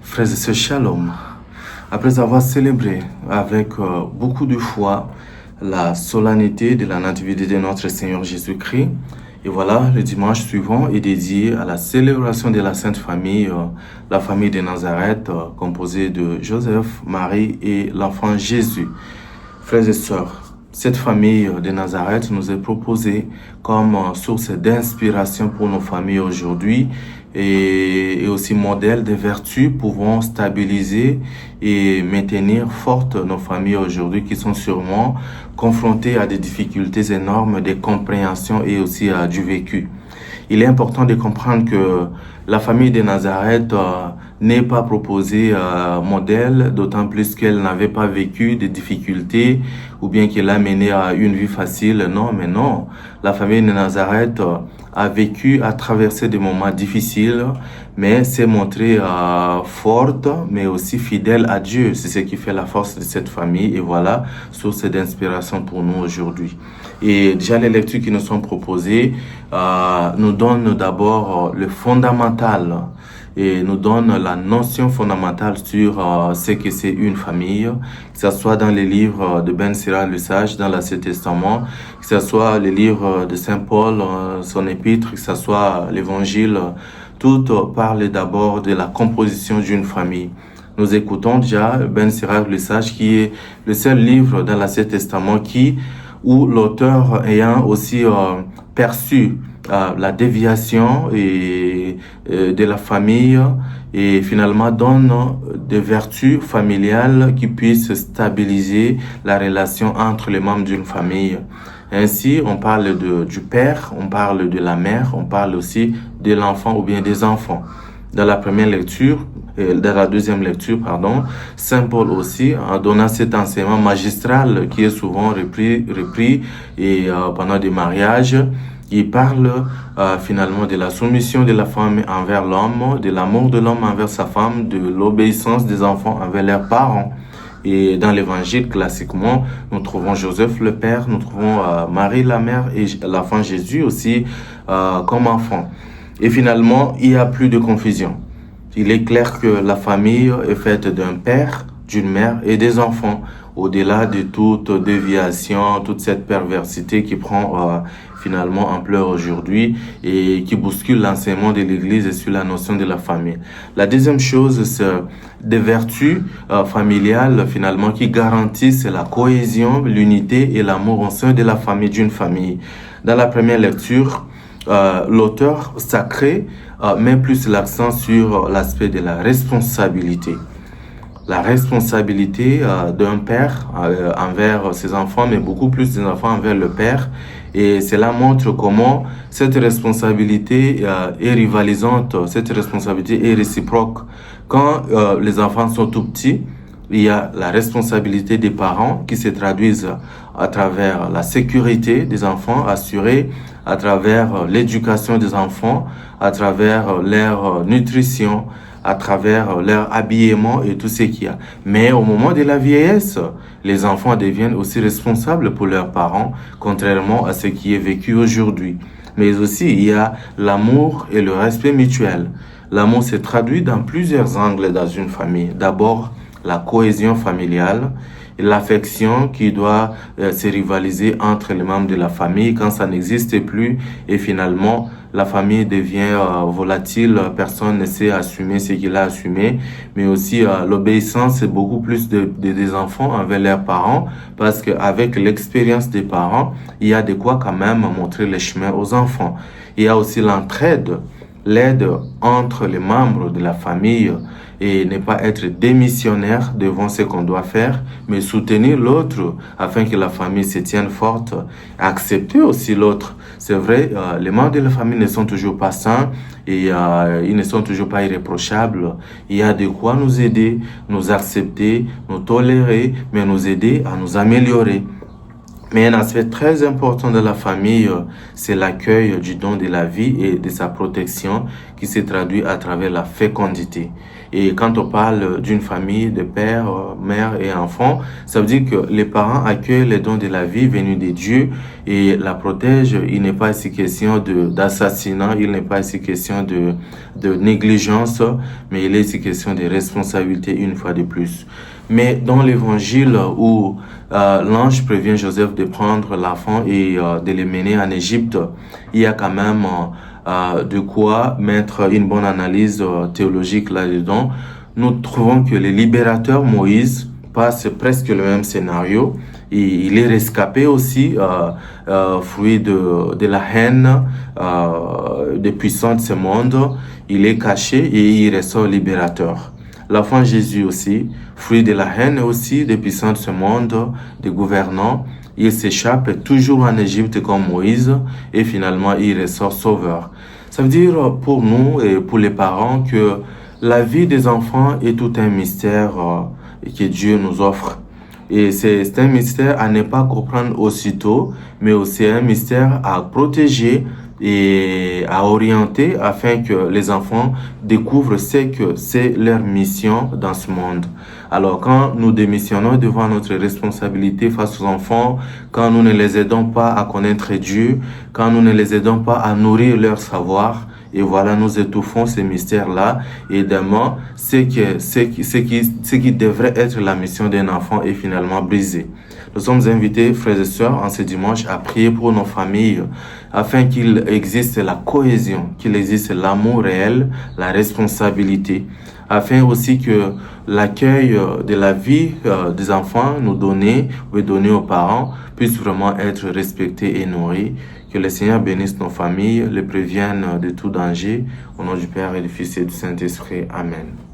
Frères et sœurs, shalom. Après avoir célébré avec beaucoup de foi la solennité de la nativité de notre Seigneur Jésus-Christ, et voilà, le dimanche suivant est dédié à la célébration de la Sainte Famille, la famille de Nazareth, composée de Joseph, Marie et l'enfant Jésus. Frères et sœurs, cette famille de Nazareth nous est proposée comme source d'inspiration pour nos familles aujourd'hui et aussi modèle de vertus pouvant stabiliser et maintenir fortes nos familles aujourd'hui qui sont sûrement confrontées à des difficultés énormes de compréhension et aussi à du vécu. Il est important de comprendre que la famille de Nazareth n'est pas proposée modèle, d'autant plus qu'elle n'avait pas vécu de difficultés ou bien qu'elle a mené à une vie facile. Non, mais non. La famille de Nazareth a vécu, a traversé des moments difficiles, mais s'est montrée forte, mais aussi fidèle à Dieu. C'est ce qui fait la force de cette famille. Et voilà, source d'inspiration pour nous aujourd'hui. Et déjà, les lectures qui nous sont proposées nous donnent d'abord le fondamental et nous donnent la notion fondamentale sur ce que c'est une famille, que ce soit dans les livres de Ben Sira le Sage, dans l'Ancien Testament, que ce soit les livres de Saint Paul, son épître, que ce soit l'Évangile. Tout parle d'abord de la composition d'une famille. Nous écoutons déjà Ben Sira le Sage, qui est le seul livre dans l'Ancien Testament où l'auteur ayant aussi perçu la déviation de la famille et finalement donne des vertus familiales qui puissent stabiliser la relation entre les membres d'une famille. Ainsi, on parle du père, on parle de la mère, on parle aussi de l'enfant ou bien des enfants. Dans la première lecture, dans la deuxième lecture, Saint Paul aussi, en donnant cet enseignement magistral qui est souvent repris et pendant des mariages, il parle finalement de la soumission de la femme envers l'homme, de l'amour de l'homme envers sa femme, de l'obéissance des enfants envers leurs parents. Et dans l'évangile, classiquement, nous trouvons Joseph le père, nous trouvons Marie la mère et l'enfant Jésus aussi comme enfant. Et finalement, il n'y a plus de confusion. Il est clair que la famille est faite d'un père, d'une mère et des enfants, au-delà de toute déviation, toute cette perversité qui prend finalement ampleur aujourd'hui et qui bouscule l'enseignement de l'Église sur la notion de la famille. La deuxième chose, c'est des vertus familiales finalement qui garantissent la cohésion, l'unité et l'amour au sein de la famille, d'une famille. Dans la première lecture, l'auteur sacré met plus l'accent sur l'aspect de la responsabilité. La responsabilité d'un père envers ses enfants, mais beaucoup plus des enfants envers le père. Et cela montre comment cette responsabilité est rivalisante, cette responsabilité est réciproque. Quand les enfants sont tout petits, il y a la responsabilité des parents qui se traduisent à travers la sécurité des enfants assurée, à travers l'éducation des enfants, à travers leur nutrition, à travers leur habillement et tout ce qu'il y a. Mais au moment de la vieillesse, les enfants deviennent aussi responsables pour leurs parents, contrairement à ce qui est vécu aujourd'hui. Mais aussi, il y a l'amour et le respect mutuel. L'amour se traduit dans plusieurs angles dans une famille. D'abord, la cohésion familiale, l'affection qui doit se rivaliser entre les membres de la famille quand ça n'existe plus et finalement la famille devient volatile, personne ne sait assumer ce qu'il a assumé, mais aussi l'obéissance c'est beaucoup plus des enfants envers leurs parents parce qu'avec l'expérience des parents, il y a de quoi quand même montrer les chemins aux enfants. Il y a aussi l'entraide, l'aide entre les membres de la famille et ne pas être démissionnaire devant ce qu'on doit faire, mais soutenir l'autre afin que la famille se tienne forte, accepter aussi l'autre. C'est vrai, les membres de la famille ne sont toujours pas sains et ils ne sont toujours pas irréprochables. Il y a de quoi nous aider, nous accepter, nous tolérer, mais nous aider à nous améliorer. Mais un aspect très important de la famille, c'est l'accueil du don de la vie et de sa protection qui se traduit à travers la fécondité. Et quand on parle d'une famille de père, mère et enfant, ça veut dire que les parents accueillent les dons de la vie venus de Dieu et la protègent. Il n'est pas ici question d'assassinat, il n'est pas ici question de négligence, mais il est ici question de responsabilité une fois de plus. Mais dans l'évangile où l'ange prévient Joseph de prendre l'enfant et de le mener en Égypte, il y a quand même de quoi mettre une bonne analyse théologique là-dedans. Nous trouvons que le libérateur Moïse passe presque le même scénario. Et il est rescapé aussi, fruit de la haine des puissants de ce monde. Il est caché et il ressort libérateur. L'enfant Jésus aussi, fruit de la haine aussi des puissants de ce monde, des gouvernants, il s'échappe toujours en Égypte comme Moïse et finalement il ressort sauveur. Ça veut dire pour nous et pour les parents que la vie des enfants est tout un mystère que Dieu nous offre. Et c'est un mystère à ne pas comprendre aussitôt, mais aussi un mystère à protéger et à orienter afin que les enfants découvrent ce que c'est leur mission dans ce monde. Alors quand nous démissionnons devant notre responsabilité face aux enfants, quand nous ne les aidons pas à connaître Dieu, quand nous ne les aidons pas à nourrir leur savoir, et voilà, nous étouffons ces mystères-là et demain, ce qui devrait être la mission d'un enfant est finalement brisé. Nous sommes invités, frères et sœurs, en ce dimanche à prier pour nos familles afin qu'il existe la cohésion, qu'il existe l'amour réel, la responsabilité, afin aussi que l'accueil de la vie des enfants nous donnés aux parents puisse vraiment être respecté et nourri. Que le Seigneur bénisse nos familles, les prévienne de tout danger. Au nom du Père et du Fils et du Saint-Esprit. Amen.